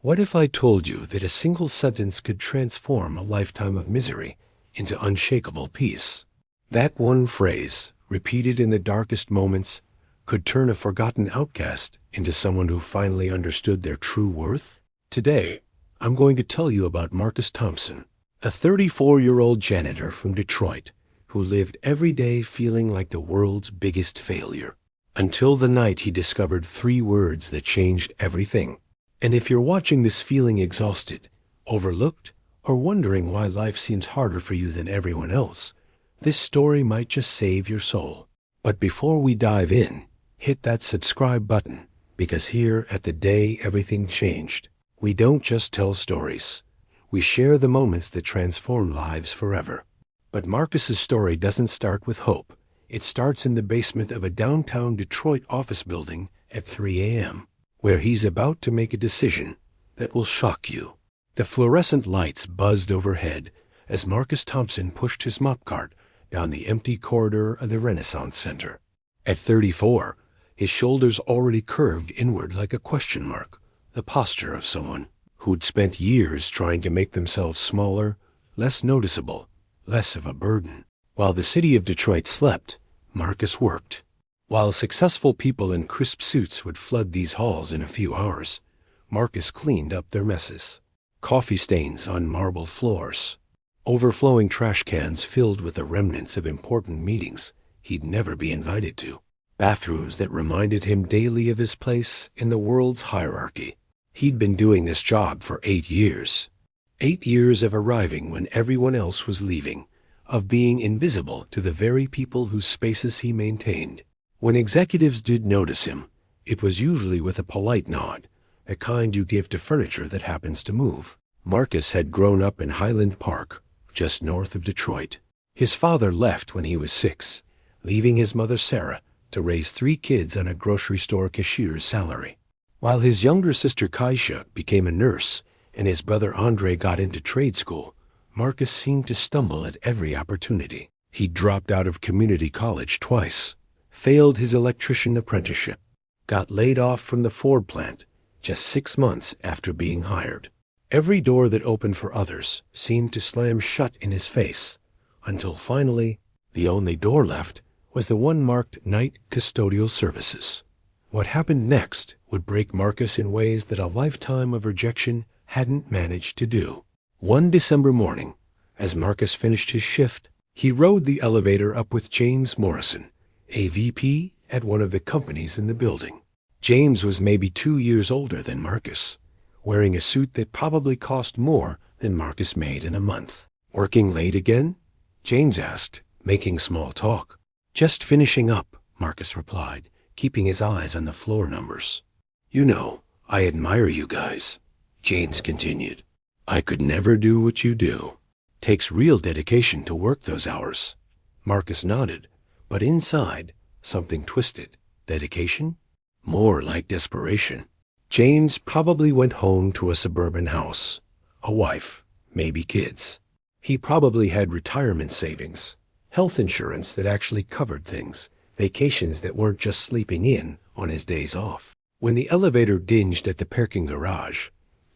What if I told you that a single sentence could transform a lifetime of misery into unshakable peace? That one phrase, repeated in the darkest moments, could turn a forgotten outcast into someone who finally understood their true worth? Today, I'm going to tell you about Marcus Thompson, a 34-year-old janitor from Detroit who lived every day feeling like the world's biggest failure, until the night he discovered 3 words that changed everything. And if you're watching this feeling exhausted, overlooked, or wondering why life seems harder for you than everyone else, this story might just save your soul. But before we dive in, hit that subscribe button, because here at The Day Everything Changed, we don't just tell stories. We share the moments that transform lives forever. But Marcus's story doesn't start with hope. It starts in the basement of a downtown Detroit office building at 3 a.m., where he's about to make a decision that will shock you. The fluorescent lights buzzed overhead as Marcus Thompson pushed his mop cart down the empty corridor of the Renaissance Center. At 34, his shoulders already curved inward like a question mark, the posture of someone who'd spent years trying to make themselves smaller, less noticeable, less of a burden. While the city of Detroit slept, Marcus worked. While successful people in crisp suits would flood these halls in a few hours, Marcus cleaned up their messes. Coffee stains on marble floors, overflowing trash cans filled with the remnants of important meetings he'd never be invited to, bathrooms that reminded him daily of his place in the world's hierarchy. He'd been doing this job for 8 years. 8 years of arriving when everyone else was leaving, of being invisible to the very people whose spaces he maintained. When executives did notice him, it was usually with a polite nod, the kind you give to furniture that happens to move. Marcus had grown up in Highland Park, just north of Detroit. His father left when he was 6, leaving his mother Sarah to raise 3 kids on a grocery store cashier's salary. While his younger sister Kaisha became a nurse and his brother Andre got into trade school, Marcus seemed to stumble at every opportunity. He dropped out of community college twice, failed his electrician apprenticeship, got laid off from the Ford plant just 6 months after being hired. Every door that opened for others seemed to slam shut in his face, until finally, the only door left was the one marked night custodial services. What happened next would break Marcus in ways that a lifetime of rejection hadn't managed to do. One December morning, as Marcus finished his shift, he rode the elevator up with James Morrison, a VP at one of the companies in the building. James was maybe 2 years older than Marcus, wearing a suit that probably cost more than Marcus made in a month. "Working late again?" James asked, making small talk. "Just finishing up," Marcus replied, keeping his eyes on the floor numbers. "You know, I admire you guys," James continued. "I could never do what you do. Takes real dedication to work those hours." Marcus nodded, but inside, something twisted. Dedication? More like desperation. James probably went home to a suburban house, a wife, maybe kids. He probably had retirement savings, health insurance that actually covered things, vacations that weren't just sleeping in on his days off. When the elevator dinged at the parking garage,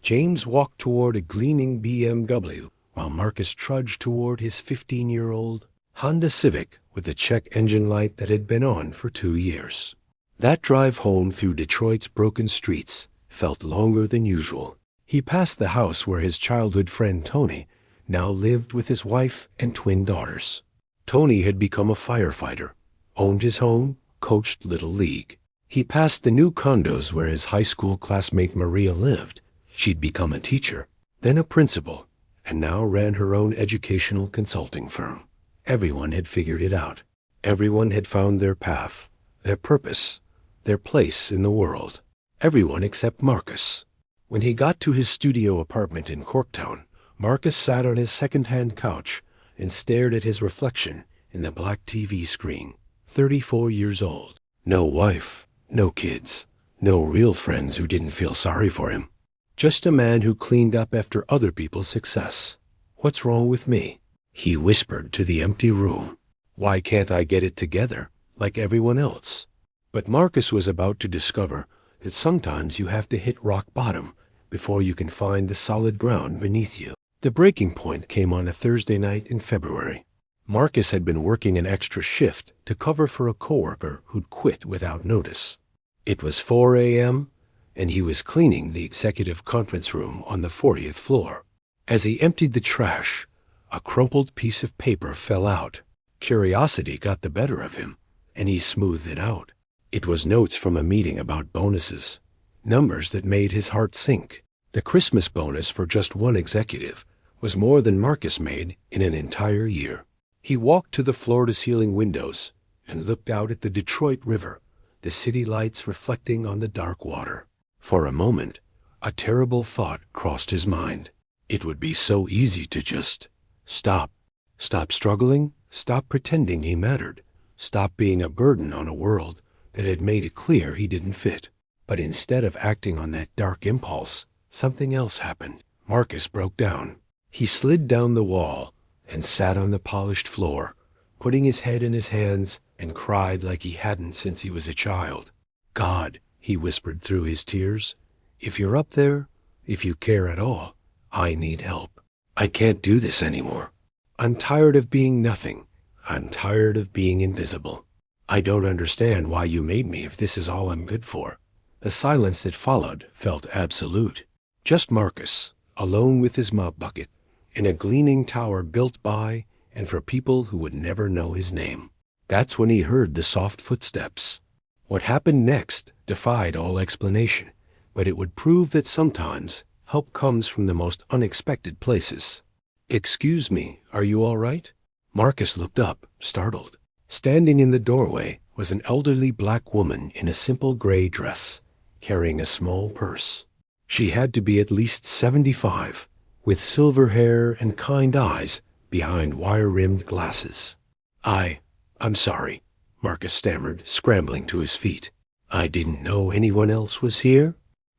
James walked toward a gleaming BMW while Marcus trudged toward his 15-year-old Honda Civic with the check engine light that had been on for 2 years. That drive home through Detroit's broken streets felt longer than usual. He passed the house where his childhood friend Tony now lived with his wife and twin daughters. Tony had become a firefighter, owned his home, coached Little League. He passed the new condos where his high school classmate Maria lived. She'd become a teacher, then a principal, and now ran her own educational consulting firm. Everyone had figured it out. Everyone had found their path, their purpose, their place in the world. Everyone except Marcus. When he got to his studio apartment in Corktown, Marcus sat on his second-hand couch and stared at his reflection in the black TV screen. 34 years old. No wife, no kids, no real friends who didn't feel sorry for him. Just a man who cleaned up after other people's success. "What's wrong with me?" he whispered to the empty room. "Why can't I get it together like everyone else?" But Marcus was about to discover that sometimes you have to hit rock bottom before you can find the solid ground beneath you. The breaking point came on a Thursday night in February. Marcus had been working an extra shift to cover for a coworker who'd quit without notice. It was 4 a.m., and he was cleaning the executive conference room on the 40th floor. As he emptied the trash, a crumpled piece of paper fell out. Curiosity got the better of him, and he smoothed it out. It was notes from a meeting about bonuses, numbers that made his heart sink. The Christmas bonus for just one executive was more than Marcus made in an entire year. He walked to the floor-to-ceiling windows and looked out at the Detroit River, the city lights reflecting on the dark water. For a moment, a terrible thought crossed his mind. It would be so easy to just stop. Stop struggling, stop pretending he mattered, stop being a burden on a world that had made it clear he didn't fit. But instead of acting on that dark impulse, something else happened. Marcus broke down. He slid down the wall and sat on the polished floor, putting his head in his hands, and cried like he hadn't since he was a child. "God," he whispered through his tears, "if you're up there, if you care at all, I need help. I can't do this anymore. I'm tired of being nothing. I'm tired of being invisible. I don't understand why you made me if this is all I'm good for." The silence that followed felt absolute. Just Marcus, alone with his mop bucket, in a gleaming tower built by and for people who would never know his name. That's when he heard the soft footsteps. What happened next defied all explanation, but it would prove that sometimes help comes from the most unexpected places. "Excuse me, are you all right?" Marcus looked up, startled. Standing in the doorway was an elderly black woman in a simple gray dress, carrying a small purse. She had to be at least 75, with silver hair and kind eyes behind wire-rimmed glasses. I'm sorry," Marcus stammered, scrambling to his feet. "I didn't know anyone else was here.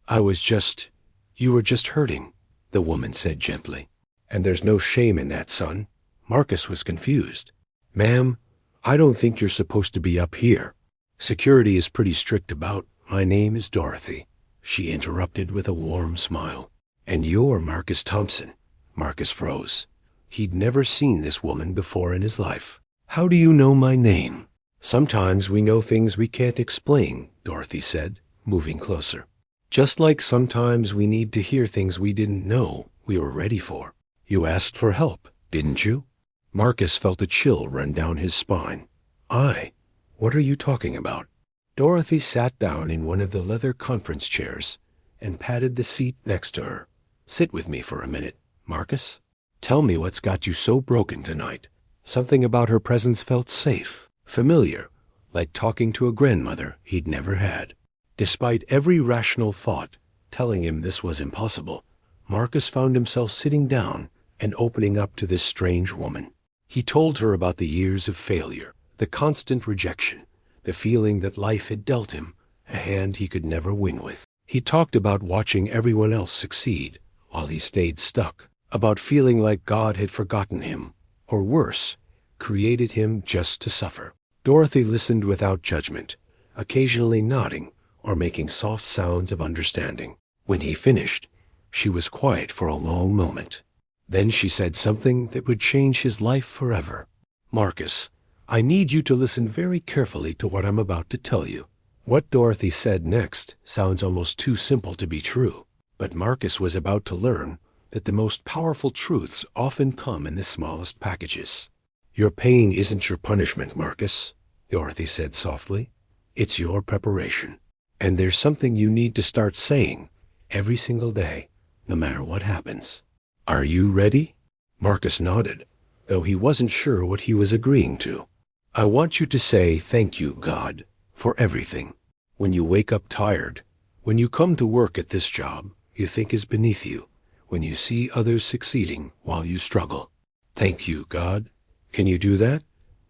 You were just hurting," the woman said gently. "And there's no shame in that, son." Marcus was confused. "Ma'am, I don't think you're supposed to be up here. Security is pretty strict about—" "My name is Dorothy," she interrupted with a warm smile. "And you're Marcus Thompson." Marcus froze. He'd never seen this woman before in his life. "How do you know my name?" "Sometimes we know things we can't explain," Dorothy said, moving closer. "Just like sometimes we need to hear things we didn't know we were ready for. You asked for help, didn't you?" Marcus felt a chill run down his spine. What are you talking about?" Dorothy sat down in one of the leather conference chairs and patted the seat next to her. "Sit with me for a minute, Marcus. Tell me what's got you so broken tonight." Something about her presence felt safe, familiar, like talking to a grandmother he'd never had. Despite every rational thought telling him this was impossible, Marcus found himself sitting down and opening up to this strange woman. He told her about the years of failure, the constant rejection, the feeling that life had dealt him a hand he could never win with. He talked about watching everyone else succeed while he stayed stuck, about feeling like God had forgotten him, or worse, created him just to suffer. Dorothy listened without judgment, occasionally nodding or making soft sounds of understanding. When he finished, she was quiet for a long moment. Then she said something that would change his life forever. "Marcus, I need you to listen very carefully to what I'm about to tell you." What Dorothy said next sounds almost too simple to be true, but Marcus was about to learn that the most powerful truths often come in the smallest packages. "Your pain isn't your punishment, Marcus," Dorothy said softly. "It's your preparation. And there's something you need to start saying every single day, no matter what happens. Are you ready?" Marcus nodded, though he wasn't sure what he was agreeing to. "I want you to say thank you, God, for everything. When you wake up tired, when you come to work at this job you think is beneath you, when you see others succeeding while you struggle. Thank you, God. Can you do that?"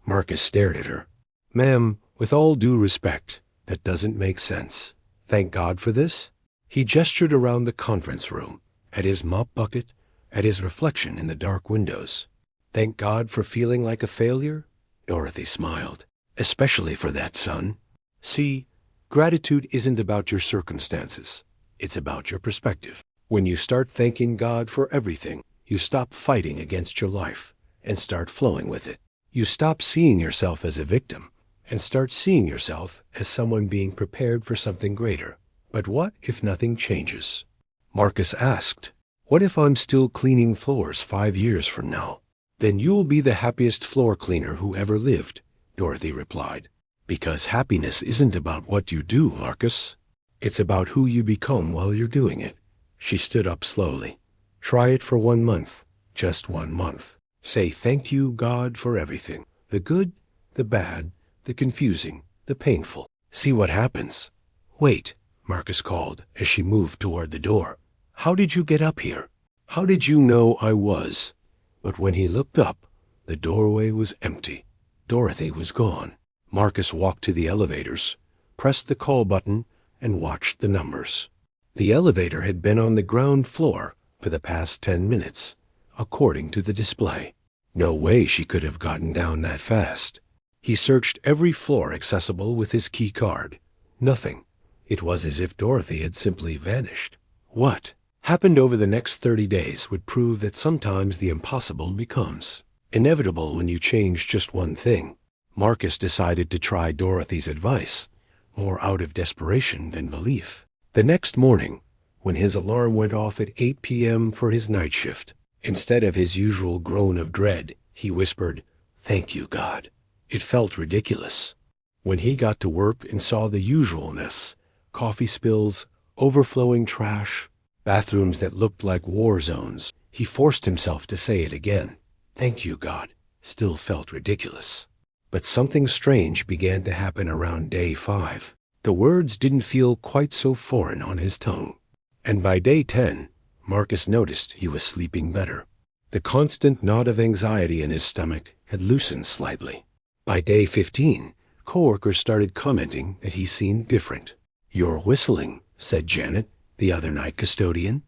Marcus stared at her. "Ma'am, with all due respect, that doesn't make sense. Thank God for this?" He gestured around the conference room, at his mop bucket, at his reflection in the dark windows. "Thank God for feeling like a failure?" Dorothy smiled. "Especially for that, son. See, gratitude isn't about your circumstances. It's about your perspective. When you start thanking God for everything, you stop fighting against your life and start flowing with it. You stop seeing yourself as a victim and start seeing yourself as someone being prepared for something greater. But what if nothing changes? Marcus asked. What if I'm still cleaning floors 5 years from now? Then you'll be the happiest floor cleaner who ever lived, Dorothy replied. Because happiness isn't about what you do, Marcus. It's about who you become while you're doing it. She stood up slowly. Try it for 1 month, just 1 month. Say thank you, God, for everything. The good, the bad, the confusing, the painful. See what happens. Wait, Marcus called as she moved toward the door. How did you get up here? How did you know I was? But when he looked up, the doorway was empty. Dorothy was gone. Marcus walked to the elevators, pressed the call button, and watched the numbers. The elevator had been on the ground floor for the past 10 minutes, according to the display. No way she could have gotten down that fast. He searched every floor accessible with his key card. Nothing. It was as if Dorothy had simply vanished. What happened over the next 30 days would prove that sometimes the impossible becomes inevitable when you change just one thing. Marcus decided to try Dorothy's advice, more out of desperation than belief. The next morning, when his alarm went off at 8 p.m. for his night shift, instead of his usual groan of dread, he whispered, "Thank you, God." It felt ridiculous. When he got to work and saw the usual mess, coffee spills, overflowing trash, bathrooms that looked like war zones, he forced himself to say it again. "Thank you, God," still felt ridiculous. But something strange began to happen around day 5. The words didn't feel quite so foreign on his tongue. And by day 10, Marcus noticed he was sleeping better. The constant knot of anxiety in his stomach had loosened slightly. By day 15, coworkers started commenting that he seemed different. "You're whistling," said Janet, the other night custodian.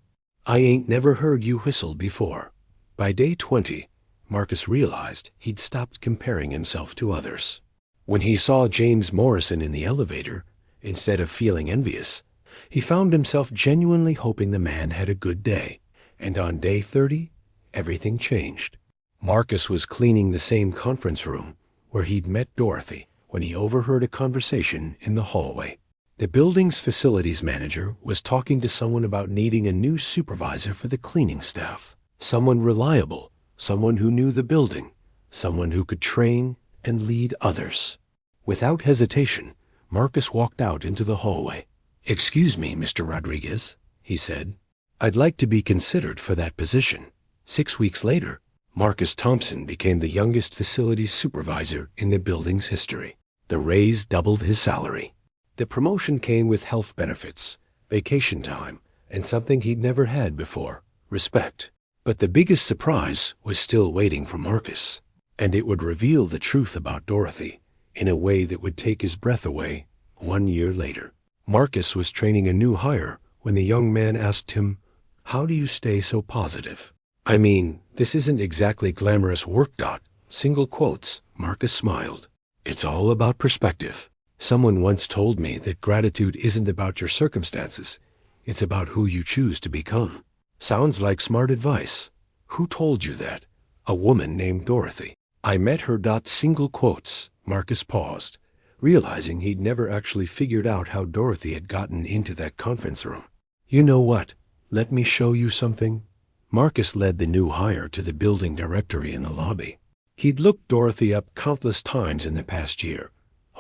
"I ain't never heard you whistle before." By day 20, Marcus realized he'd stopped comparing himself to others. When he saw James Morrison in the elevator, instead of feeling envious, he found himself genuinely hoping the man had a good day. And on day 30, everything changed. Marcus was cleaning the same conference room where he'd met Dorothy when he overheard a conversation in the hallway. The building's facilities manager was talking to someone about needing a new supervisor for the cleaning staff. Someone reliable, someone who knew the building, someone who could train and lead others. Without hesitation, Marcus walked out into the hallway. "Excuse me, Mr. Rodriguez," he said. "I'd like to be considered for that position." 6 weeks later, Marcus Thompson became the youngest facilities supervisor in the building's history. The raise doubled his salary. The promotion came with health benefits, vacation time, and something he'd never had before, respect. But the biggest surprise was still waiting for Marcus, and it would reveal the truth about Dorothy in a way that would take his breath away 1 year later. Marcus was training a new hire when the young man asked him, "How do you stay so positive?" "I mean, this isn't exactly glamorous work. Single quotes." Marcus smiled. "It's all about perspective. Someone once told me that gratitude isn't about your circumstances. It's about who you choose to become." Sounds like smart advice. Who told you that? A woman named Dorothy. I met her. Single quotes. Marcus paused, realizing he'd never actually figured out how Dorothy had gotten into that conference room. "You know what? Let me show you something." Marcus led the new hire to the building directory in the lobby. He'd looked Dorothy up countless times in the past year,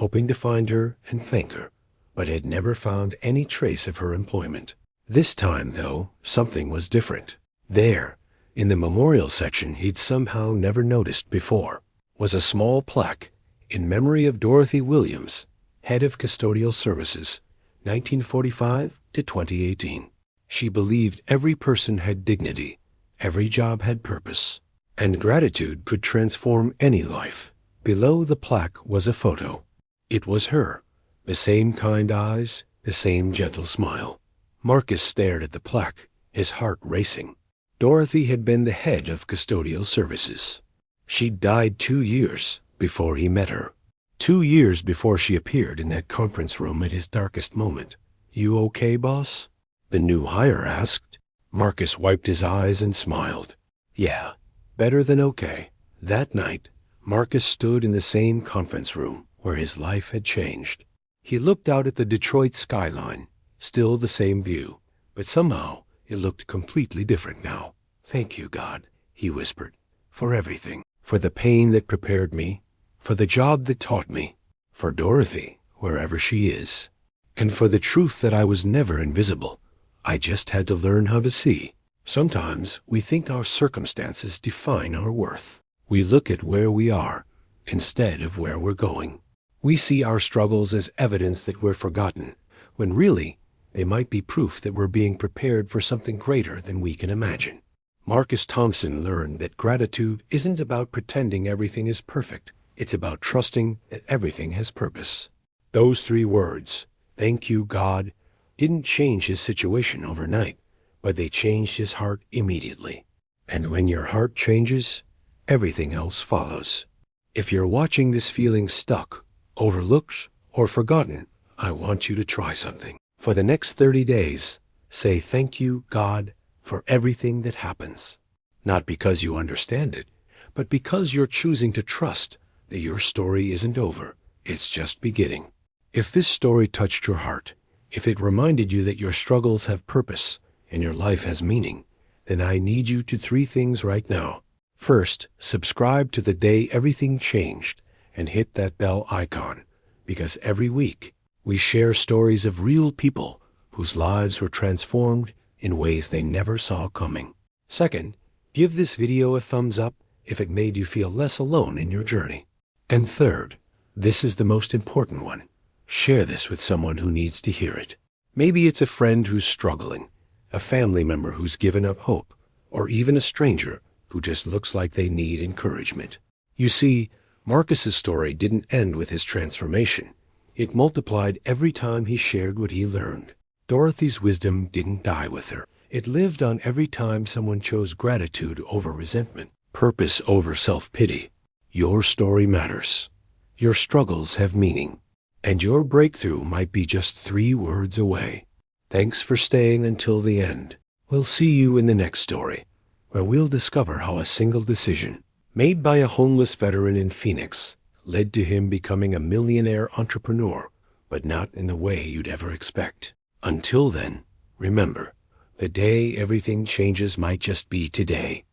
hoping to find her and thank her, but had never found any trace of her employment. This time, though, something was different. There, in the memorial section he'd somehow never noticed before, was a small plaque in memory of Dorothy Williams, head of custodial services, 1945 to 2018. She believed every person had dignity, every job had purpose, and gratitude could transform any life. Below the plaque was a photo. It was her, the same kind eyes, the same gentle smile. Marcus stared at the plaque, his heart racing. Dorothy had been the head of custodial services. She'd died 2 years before he met her. 2 years before she appeared in that conference room at his darkest moment. "You okay, boss?" the new hire asked. Marcus wiped his eyes and smiled. Yeah, better than okay. That night, Marcus stood in the same conference room where his life had changed. He looked out at the Detroit skyline, still the same view, but somehow it looked completely different now. Thank you, God, he whispered, for everything, for the pain that prepared me, for the job that taught me, for Dorothy, wherever she is, and for the truth that I was never invisible. I just had to learn how to see. Sometimes we think our circumstances define our worth. We look at where we are instead of where we're going. We see our struggles as evidence that we're forgotten, when really they might be proof that we're being prepared for something greater than we can imagine. Marcus Thompson learned that gratitude isn't about pretending everything is perfect. It's about trusting that everything has purpose. Those 3 words, thank you, God, didn't change his situation overnight, but they changed his heart immediately. And when your heart changes, everything else follows. If you're watching this feeling stuck, overlooked, or forgotten, I want you to try something. For the next 30 days, say thank you, God, for everything that happens. Not because you understand it, but because you're choosing to trust that your story isn't over. It's just beginning. If this story touched your heart, if it reminded you that your struggles have purpose and your life has meaning, then I need you to 3 things right now. First, subscribe to The Day Everything Changed and hit that bell icon, because every week we share stories of real people whose lives were transformed in ways they never saw coming. Second, give this video a thumbs up if it made you feel less alone in your journey. And third, this is the most important one. Share this with someone who needs to hear it. Maybe it's a friend who's struggling, a family member who's given up hope, or even a stranger who just looks like they need encouragement. You see, Marcus's story didn't end with his transformation. It multiplied every time he shared what he learned. Dorothy's wisdom didn't die with her. It lived on every time someone chose gratitude over resentment, purpose over self-pity. Your story matters. Your struggles have meaning. And your breakthrough might be just 3 words away. Thanks for staying until the end. We'll see you in the next story, where we'll discover how a single decision, made by a homeless veteran in Phoenix, led to him becoming a millionaire entrepreneur, but not in the way you'd ever expect. Until then, remember, the day everything changes might just be today.